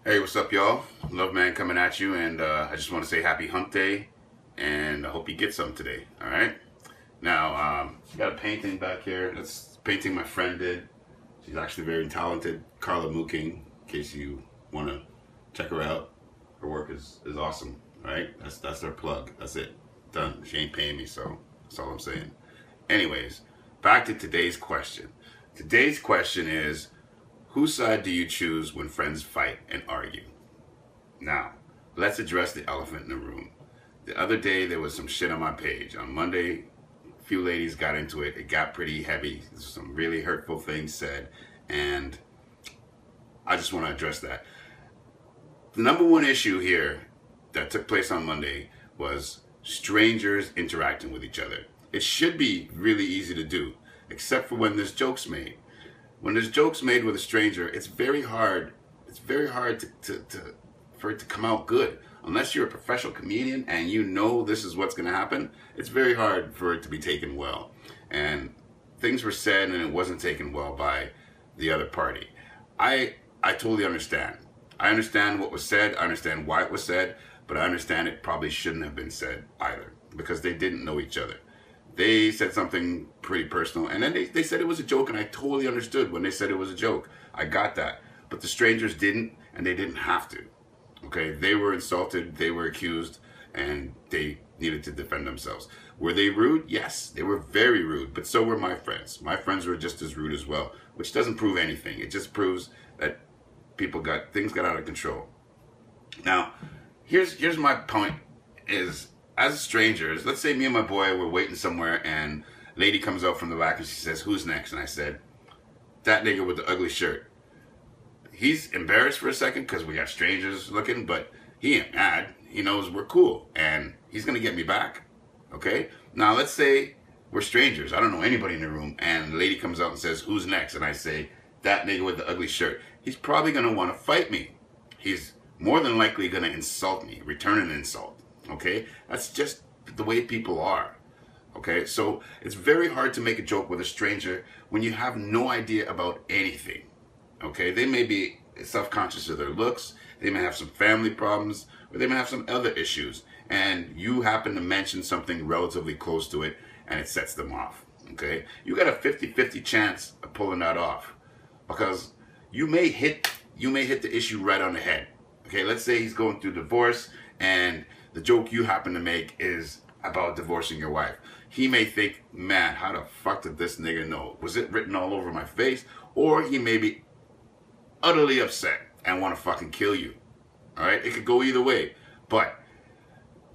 Hey, what's up, y'all? Love Man coming at you, and I just want to say happy hump day, and I hope you get some today, all right? Now, got a painting back here. That's a painting my friend did. She's actually very talented, Carla Mooking, in case you want to check her out. Her work is awesome, all right? That's her plug. That's it. Done. She ain't paying me, so that's all I'm saying. Anyways, back to today's question. Today's question is, whose side do you choose when friends fight and argue? Now, let's address the elephant in the room. The other day, there was some shit on my page. On Monday, a few ladies got into it. It got pretty heavy. Some really hurtful things said. And I just want to address that. The number one issue here that took place on Monday was strangers interacting with each other. It should be really easy to do, except for when there's jokes made. When there's jokes made with a stranger, it's very hard. It's very hard for it to come out good. Unless you're a professional comedian and you know this is what's going to happen, it's very hard for it to be taken well. And things were said and it wasn't taken well by the other party. I totally understand. I understand what was said. I understand why it was said, but I understand it probably shouldn't have been said either because they didn't know each other. They said something pretty personal, and then they said it was a joke, and I totally understood when they said it was a joke. I got that. But the strangers didn't, and they didn't have to. Okay? They were insulted, they were accused, and they needed to defend themselves. Were they rude? Yes, they were very rude, but so were my friends. My friends were just as rude as well, which doesn't prove anything. It just proves that things got out of control. Now, here's my point is, as strangers, let's say me and my boy were waiting somewhere and a lady comes out from the back and she says, "Who's next?" And I said, "That nigga with the ugly shirt." He's embarrassed for a second because we got strangers looking, but he ain't mad. He knows we're cool and he's going to get me back. Okay? Now, let's say we're strangers. I don't know anybody in the room, and the lady comes out and says, "Who's next?" And I say, "That nigga with the ugly shirt." He's probably going to want to fight me. He's more than likely going to insult me, return an insult. Okay? That's just the way people are. Okay? So it's very hard to make a joke with a stranger when you have no idea about anything. Okay? They may be self-conscious of their looks, they may have some family problems, or they may have some other issues, and you happen to mention something relatively close to it, and it sets them off. Okay? You got a 50-50 chance of pulling that off, because you may hit the issue right on the head. Okay? Let's say he's going through divorce, and the joke you happen to make is about divorcing your wife. He may think, "Man, how the fuck did this nigga know? Was it written all over my face?" Or he may be utterly upset and want to fucking kill you. Alright? It could go either way. But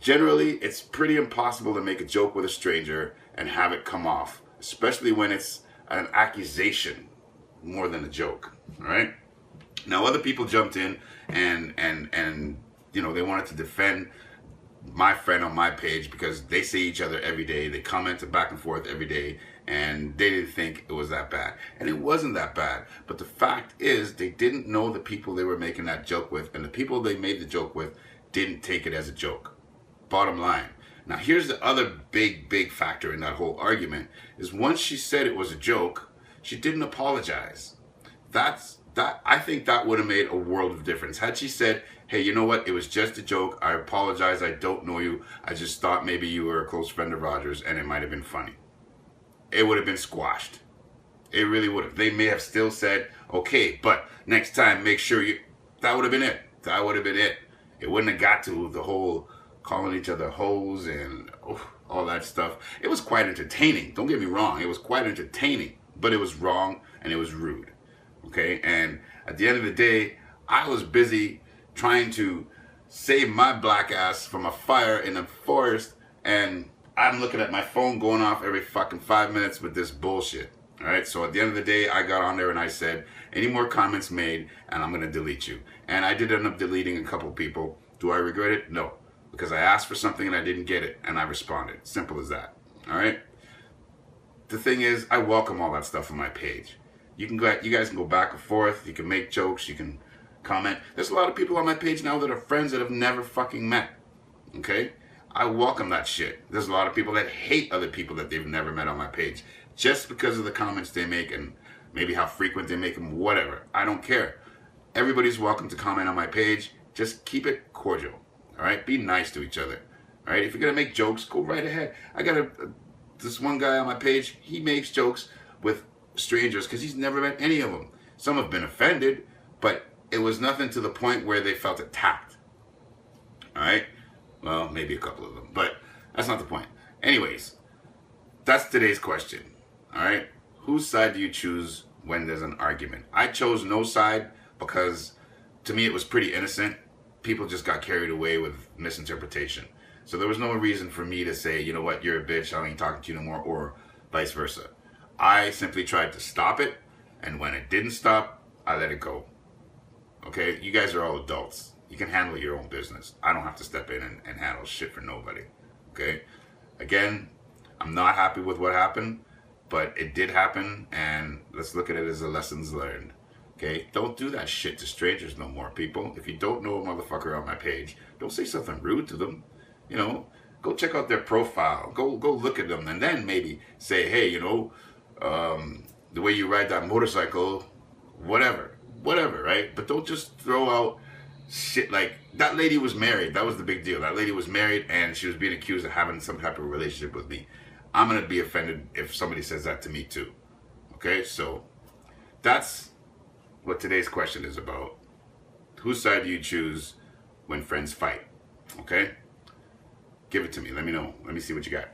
generally, it's pretty impossible to make a joke with a stranger and have it come off. Especially when it's an accusation more than a joke. Alright? Now, other people jumped in and you know, they wanted to defend my friend on my page because they see each other every day. They comment back and forth every day, and they didn't think it was that bad. And it wasn't that bad. But the fact is, they didn't know the people they were making that joke with, and the people they made the joke with didn't take it as a joke. Bottom line. Now, here's the other big factor in that whole argument, is once she said it was a joke, she didn't apologize. I think that would have made a world of difference. Had she said, "Hey, you know what? It was just a joke. I apologize. I don't know you. I just thought maybe you were a close friend of Roger's and it might have been funny." It would have been squashed. It really would have. They may have still said, "Okay, but next time, make sure you..." That would have been it. That would have been it. It wouldn't have got to the whole calling each other hoes and all that stuff. It was quite entertaining. Don't get me wrong. It was quite entertaining, but it was wrong and it was rude. Okay, and at the end of the day, I was busy trying to save my black ass from a fire in a forest, and I'm looking at my phone going off every fucking 5 minutes with this bullshit. Alright, so at the end of the day, I got on there and I said, "Any more comments made, and I'm going to delete you." And I did end up deleting a couple people. Do I regret it? No. Because I asked for something and I didn't get it, and I responded. Simple as that. Alright? The thing is, I welcome all that stuff on my page. You guys can go back and forth. You can make jokes. You can comment. There's a lot of people on my page now that are friends that have never fucking met. Okay? I welcome that shit. There's a lot of people that hate other people that they've never met on my page just because of the comments they make and maybe how frequent they make them, whatever. I don't care. Everybody's welcome to comment on my page. Just keep it cordial. All right? Be nice to each other. All right? If you're going to make jokes, go right ahead. I got this one guy on my page. He makes jokes with strangers because he's never met any of them. Some have been offended, but it was nothing to the point where they felt attacked. All right? Well, maybe a couple of them, but that's not the point. Anyways, that's today's question. All right? Whose side do you choose when there's an argument? I chose no side because to me it was pretty innocent. People just got carried away with misinterpretation. So there was no reason for me to say, you know what, you're a bitch, I ain't talking to you no more, or vice versa. I simply tried to stop it, and when it didn't stop, I let it go. Okay? You guys are all adults. You can handle your own business. I don't have to step in and handle shit for nobody. Okay? Again, I'm not happy with what happened, but it did happen, and let's look at it as a lessons learned. Okay? Don't do that shit to strangers no more, people. If you don't know a motherfucker on my page, don't say something rude to them. You know, go check out their profile. Go look at them, and then maybe say, hey, you know, the way you ride that motorcycle, whatever, right? But don't just throw out shit like, that lady was married. That was the big deal. That lady was married, and she was being accused of having some type of relationship with me. I'm going to be offended if somebody says that to me too. Okay, so that's what today's question is about. Whose side do you choose when friends fight? Okay? Give it to me. Let me know. Let me see what you got.